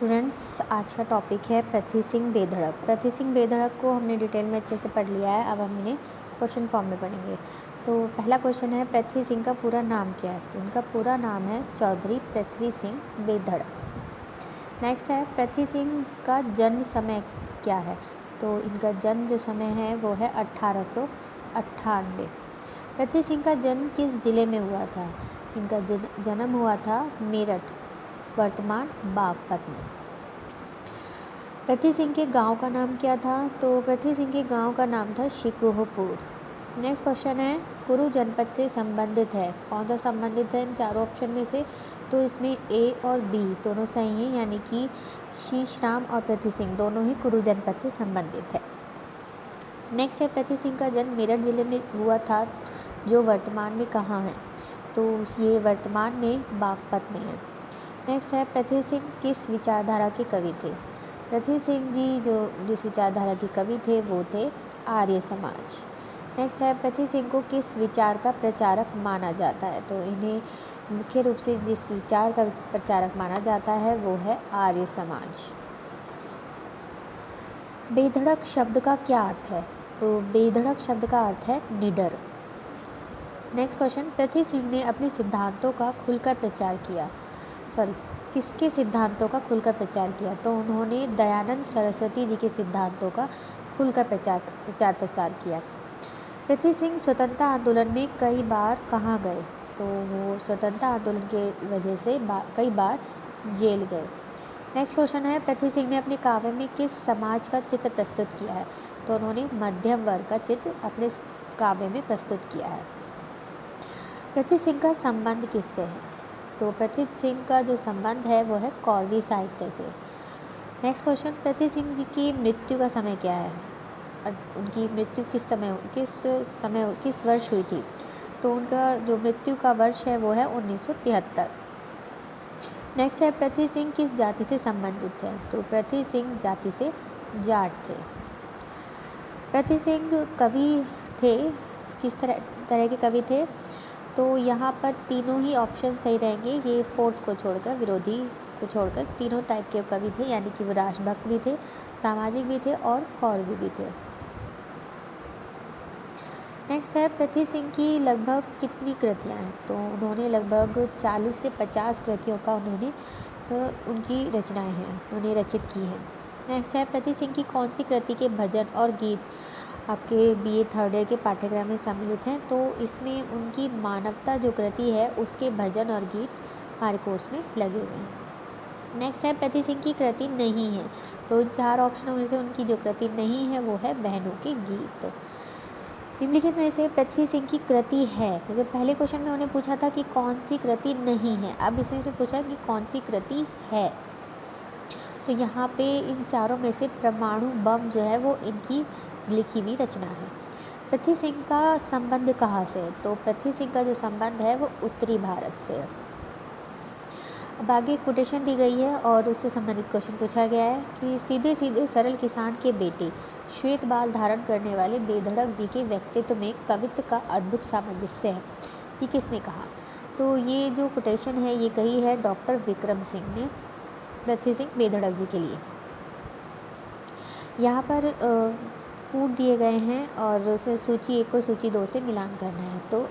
Students, आज का topic है पृथ्वी सिंह बेधड़क। पृथ्वी सिंह बेधड़क को हमने डिटेल में अच्छे से पढ़ लिया है। अब हम इन्हें क्वेश्चन फॉर्म में पढ़ेंगे। तो पहला क्वेश्चन है, पृथ्वी सिंह का पूरा नाम क्या है? तो उनका पूरा नाम है चौधरी पृथ्वी सिंह बेधड़क। नेक्स्ट है, पृथ्वी सिंह का जन्म समय क्या है? तो इनका जन्म जो समय है वो है 1898। पृथ्वी सिंह का जन्म किस ज़िले में हुआ था? इनका जन्म हुआ था मेरठ, वर्तमान बागपत में। पृथ्वी सिंह के गांव का नाम क्या था? तो पृथ्वी सिंह के गांव का नाम था शिकोहपुर। नेक्स्ट क्वेश्चन है, कुरु जनपद से संबंधित है। कौन सा संबंधित है इन चारों ऑप्शन में से? तो इसमें ए और बी दोनों सही हैं, यानी कि शीशराम और पृथ्वी सिंह दोनों ही कुरु जनपद से संबंधित है। नेक्स्ट है, पृथ्वी सिंह का जन्म मेरठ जिले में हुआ था, जो वर्तमान में कहाँ है? तो ये वर्तमान में बागपत में है। नेक्स्ट है, पृथ्वी सिंह किस विचारधारा के कवि थे? पृथ्वी सिंह जी जो जिस विचारधारा के कवि थे वो थे आर्य समाज। नेक्स्ट है, पृथ्वी सिंह को किस विचार का प्रचारक माना जाता है? तो इन्हें मुख्य रूप से जिस विचार का प्रचारक माना जाता है वो है आर्य समाज। बेधड़क शब्द का क्या अर्थ है? तो बेधड़क शब्द का अर्थ है निडर। नेक्स्ट क्वेश्चन, पृथ्वी सिंह ने अपने सिद्धांतों का खुलकर प्रचार किया। किसके सिद्धांतों का खुलकर प्रचार किया? तो उन्होंने दयानंद सरस्वती जी के सिद्धांतों का खुलकर प्रचार प्रसार किया। पृथ्वी सिंह स्वतंत्रता आंदोलन में कई बार कहाँ गए? तो वो स्वतंत्रता आंदोलन के वजह से कई बार जेल गए। नेक्स्ट क्वेश्चन है, पृथ्वी सिंह ने अपने काव्य में किस समाज का चित्र प्रस्तुत किया है? तो उन्होंने मध्यम वर्ग का चित्र अपने काव्य में प्रस्तुत किया है। पृथ्वी सिंह का संबंध किससे है? तो पृथ्वी सिंह का जो संबंध है वो है कौरवी साहित्य से। नेक्स्ट क्वेश्चन, पृथ्वी सिंह जी की मृत्यु का समय क्या है? उनकी मृत्यु किस वर्ष हुई थी? तो उनका जो मृत्यु का वर्ष है वो है 1973। नेक्स्ट है, पृथ्वी सिंह किस जाति से संबंधित है? तो पृथ्वी सिंह जाति से जाट थे। पृथ्वी सिंह कवि थे, किस तरह के कवि थे? तो यहाँ पर तीनों ही ऑप्शन सही रहेंगे, ये फोर्थ को छोड़कर, विरोधी को छोड़कर तीनों टाइप के कवि थे, यानी कि वो राष्ट्रभक्त भी थे, सामाजिक भी थे और कौरवी भी थे। नेक्स्ट है, पृथ्वी सिंह की लगभग कितनी कृतियाँ हैं? तो उन्होंने लगभग 40 से 50 कृतियों का उनकी रचनाएं हैं, उन्हें रचित की है। नेक्स्ट है, पृथ्वी सिंह की कौन सी कृति के भजन और गीत आपके बीए थर्ड ईयर के पाठ्यक्रम में सम्मिलित हैं? तो इसमें उनकी मानवता जो कृति है उसके भजन और गीत हमारे कोर्स में लगे हुए हैं। नेक्स्ट है, पृथ्वी सिंह की कृति नहीं है। तो इन चार ऑप्शनों में से उनकी जो कृति नहीं है वो है बहनों के गीत। निम्नलिखित में से पृथ्वी सिंह की कृति है। तो पहले क्वेश्चन में उन्हें पूछा था कि कौन सी कृति नहीं है, अब इसमें से पूछा कि कौन सी कृति है। तो यहाँ पे इन चारों में से परमाणु बम जो है वो इनकी लिखी हुई रचना है। पृथ्वी सिंह का संबंध कहाँ से है? तो पृथ्वी सिंह का जो संबंध है वो उत्तरी भारत से है। अब आगे कोटेशन दी गई है और उससे संबंधित क्वेश्चन पूछा गया है कि सीधे सीधे सरल किसान के बेटे श्वेत बाल धारण करने वाले बेधड़क जी के व्यक्तित्व में कवित्व का अद्भुत सामंजस्य है, ये किसने कहा? तो ये जो कोटेशन है ये कही है डॉक्टर विक्रम सिंह ने पृथ्वी सिंह बेधड़क जी के लिए। यहाँ पर कूट दिए गए हैं और उसे सूची 1 को सूची 2 से मिलान करना है। तो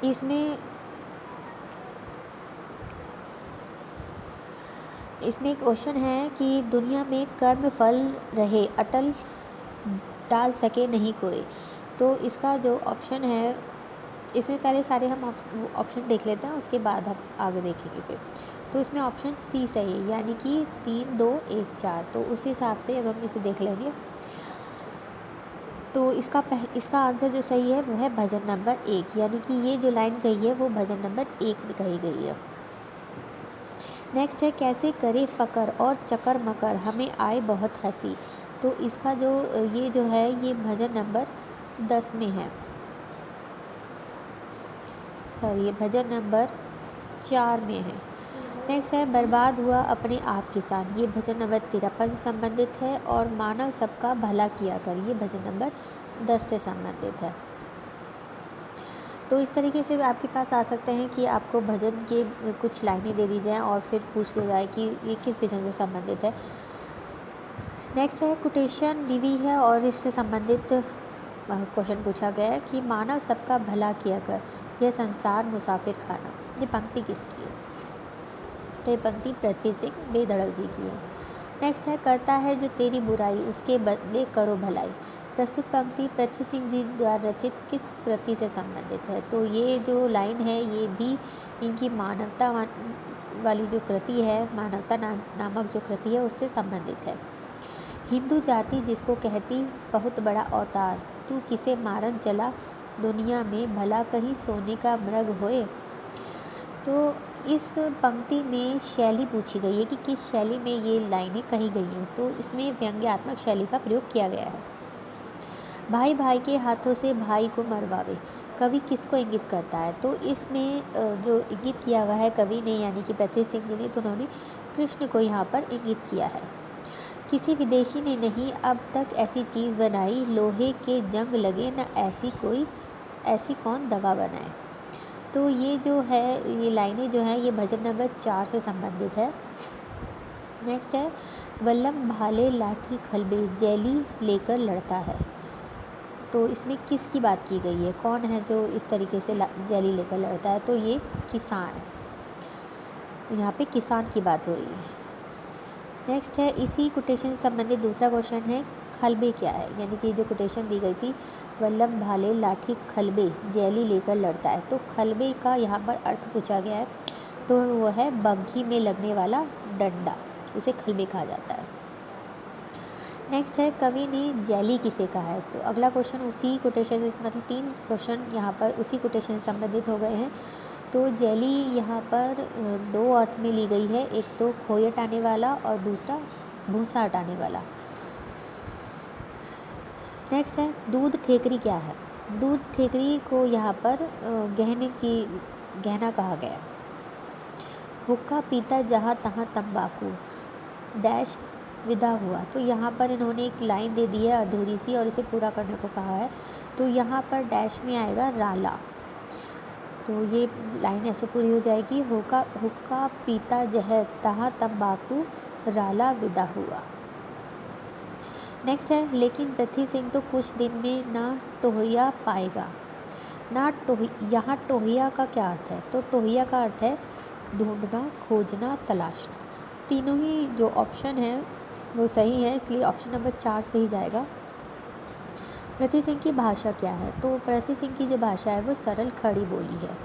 इसमें एक क्वेश्चन है कि दुनिया में कर्म फल रहे अटल डाल सके नहीं कोई। तो इसका जो ऑप्शन है, इसमें पहले सारे हम ऑप्शन देख लेते हैं, उसके बाद हम आगे देखेंगे इसे। तो इसमें ऑप्शन सी सही है, यानी कि 3, 2, 1, 4। तो उस हिसाब से अब हम इसे देख लेंगे। तो इसका आंसर जो सही है वो है भजन नंबर 1, यानी कि ये जो लाइन कही है वो भजन नंबर 1 में कही गई है। नेक्स्ट है, कैसे करे फ़कर और चकर मकर हमें आए बहुत हंसी। तो इसका जो ये जो है ये भजन नंबर 10 में है, ये भजन नंबर 4 में है। नेक्स्ट है, बर्बाद हुआ अपने आप किसान, ये भजन नंबर 53 से संबंधित है। और मानव सबका भला किया कर, ये भजन नंबर 10 से संबंधित है। तो इस तरीके से आपके पास आ सकते हैं कि आपको भजन के कुछ लाइनें दे दी जाएँ और फिर पूछ लिया जाए कि ये किस भजन से संबंधित है। नेक्स्ट है कोटेशन दी हुई है और इससे संबंधित क्वेश्चन पूछा गया है कि मानव सबका भला किया कर, यह संसार मुसाफिर खाना। ये पंक्ति किसकी है? तो ये पंक्ति पृथ्वी सिंह बेधड़क जी की है। नेक्स्ट है करता है जो तेरी बुराई उसके बदले करो भलाई। प्रस्तुत पंक्ति पृथ्वी सिंह जी द्वारा रचित किस कृति से संबंधित है? तो ये जो लाइन है ये भी इनकी मानवता वाली जो कृति है, मानवता नामक जो कृति है उससे संबंधित है। हिंदू जाति जिसको कहती बहुत बड़ा अवतार, तू किसे मारन चला दुनिया में भला कहीं सोने का मृग होए। तो इस पंक्ति में शैली पूछी गई है कि किस शैली में ये लाइनें कही गई हैं। तो इसमें व्यंग्यात्मक शैली का प्रयोग किया गया है। भाई भाई के हाथों से भाई को मरवावे, कवि किसको इंगित करता है? तो इसमें जो इंगित किया हुआ है कवि ने यानी कि पृथ्वी सिंह जी ने, तो उन्होंने कृष्ण को यहाँ पर इंगित किया है। किसी विदेशी ने नहीं अब तक ऐसी चीज़ बनाई, लोहे के जंग लगे न ऐसी कौन दवा बनाए। तो ये जो है ये लाइनें जो हैं ये भजन नंबर 4 से संबंधित है। नेक्स्ट है वल्लम भाले लाठी खलबे जैली लेकर लड़ता है। तो इसमें किसकी बात की गई है? कौन है जो इस तरीके से जैली लेकर लड़ता है? तो ये किसान है। तो यहाँ पे किसान की बात हो रही है। नेक्स्ट है इसी कोटेशन से संबंधित दूसरा क्वेश्चन है खलबे क्या है? यानी कि जो कोटेशन दी गई थी वल्लम भाले लाठी खलबे जैली लेकर लड़ता है, तो खलबे का यहाँ पर अर्थ पूछा गया है। तो वो है बग्घी में लगने वाला डंडा, उसे खलबे कहा जाता है। नेक्स्ट है कवि ने जैली किसे कहा है? तो अगला क्वेश्चन उसी कोटेशन से, मतलब 3 क्वेश्चन यहाँ पर उसी कोटेशन से संबंधित हो गए हैं। तो जैली यहाँ पर 2 अर्थ में ली गई है, एक तो खोए हटाने वाला और दूसरा भूसा हटाने वाला। नेक्स्ट है दूध ठेकरी क्या है? दूध ठेकरी को यहाँ पर गहना कहा गया। हुक्का पीता जहाँ तहाँ तंबाकू डैश विदा हुआ। तो यहाँ पर इन्होंने एक लाइन दे दी है अधूरी सी और इसे पूरा करने को कहा है। तो यहाँ पर डैश में आएगा राला। तो ये लाइन ऐसे पूरी हो जाएगी हुक्का पीता जहर तहाँ तंबाकू राला विदा हुआ। नेक्स्ट है लेकिन पृथ्वी सिंह तो कुछ दिन में ना टोहिया पाएगा। यहाँ टोहिया का क्या अर्थ है? तो टोहिया का अर्थ है ढूंढना, खोजना, तलाशना। तीनों ही जो ऑप्शन है वो सही है, इसलिए ऑप्शन नंबर 4 सही जाएगा। पृथ्वी सिंह की भाषा क्या है? तो पृथ्वी सिंह की जो भाषा है वो सरल खड़ी बोली है।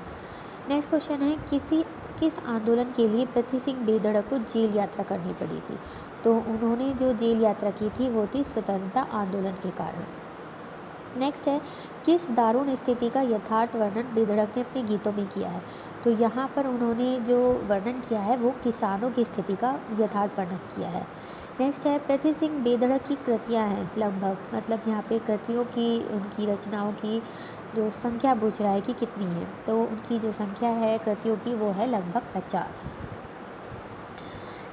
नेक्स्ट क्वेश्चन है किस आंदोलन के लिए पृथ्वी सिंह बेधड़क को जेल यात्रा करनी पड़ी थी? तो उन्होंने जो जेल यात्रा की थी वो थी स्वतंत्रता आंदोलन के कारण। नेक्स्ट है किस दारुण स्थिति का यथार्थ वर्णन बेधड़क ने अपने गीतों में किया है? तो यहाँ पर उन्होंने जो वर्णन किया है वो किसानों की स्थिति का यथार्थ वर्णन किया है। नेक्स्ट है पृथ्वी सिंह बेधड़क की कृतियाँ हैं लगभग, मतलब यहाँ पे कृतियों की उनकी रचनाओं की जो संख्या पूछ रहा है कि कितनी है, तो उनकी जो संख्या है कृतियों की वो है लगभग 50।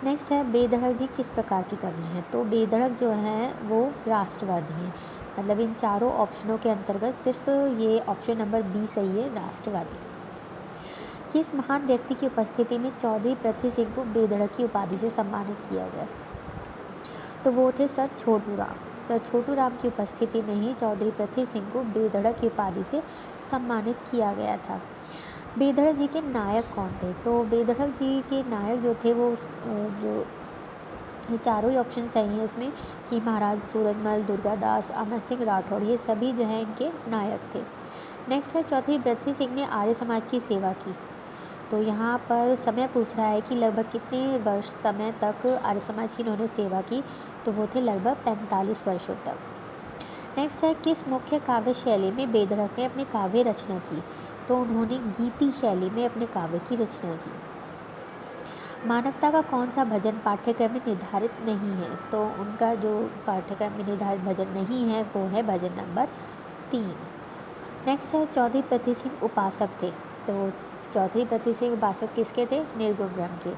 नेक्स्ट है बेधड़क जी किस प्रकार की कवि हैं? तो बेधड़क जो है वो राष्ट्रवादी हैं, मतलब इन चारों ऑप्शनों के अंतर्गत सिर्फ ये ऑप्शन नंबर बी सही है, राष्ट्रवादी। किस महान व्यक्ति की उपस्थिति में चौधरी पृथ्वी सिंह को बेधड़क की उपाधि से सम्मानित किया गया? तो वो थे सर छोटू राम। सर छोटू राम की उपस्थिति में ही चौधरी पृथ्वी सिंह को बेधड़क की उपाधि से सम्मानित किया गया था। बेधड़क जी के नायक कौन थे? तो बेधड़क जी के नायक जो थे वो जो ये चारों ही ऑप्शन सही हैं इसमें कि महाराज सूरजमल, दुर्गादास, अमर सिंह राठौड़, ये सभी जो हैं इनके नायक थे। नेक्स्ट है चौधरी पृथ्वी सिंह ने आर्य समाज की सेवा की। तो यहाँ पर समय पूछ रहा है कि लगभग कितने वर्ष समय तक आर्य समाज की इन्होंने सेवा की? तो वो थे लगभग 45 वर्षों तक। नेक्स्ट है किस मुख्य काव्य शैली में बेधड़क ने अपनी काव्य रचना की? तो उन्होंने गीति शैली में अपने काव्य की रचना की। मानवता का कौन सा भजन पाठ्यक्रम में निर्धारित नहीं है? तो उनका जो पाठ्यक्रम में निर्धारित भजन नहीं है वो है भजन नंबर 3। नेक्स्ट है चौधरी पृथ्वी सिंह उपासक थे। तो चौधरी पृथ्वी सिंह उपासक किसके थे? निर्गुण ब्रह्म के।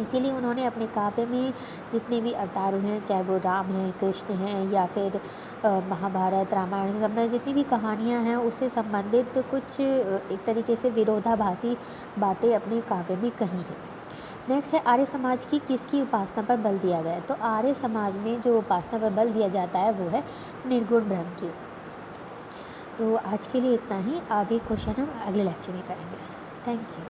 इसीलिए उन्होंने अपने काव्य में जितने भी अवतार हुए हैं, चाहे वो राम हैं, कृष्ण हैं या फिर महाभारत, रामायण से संबंधित जितनी भी कहानियाँ हैं, उससे संबंधित कुछ एक तरीके से विरोधाभासी बातें अपने काव्य में कही हैं। नेक्स्ट है, आर्य समाज की किसकी उपासना पर बल दिया गया है? तो आर्य समाज में जो उपासना पर बल दिया जाता है वो है निर्गुण ब्रह्म की। तो आज के लिए इतना ही, आगे क्वेश्चन हम अगले लेक्चर में करेंगे। Thank you.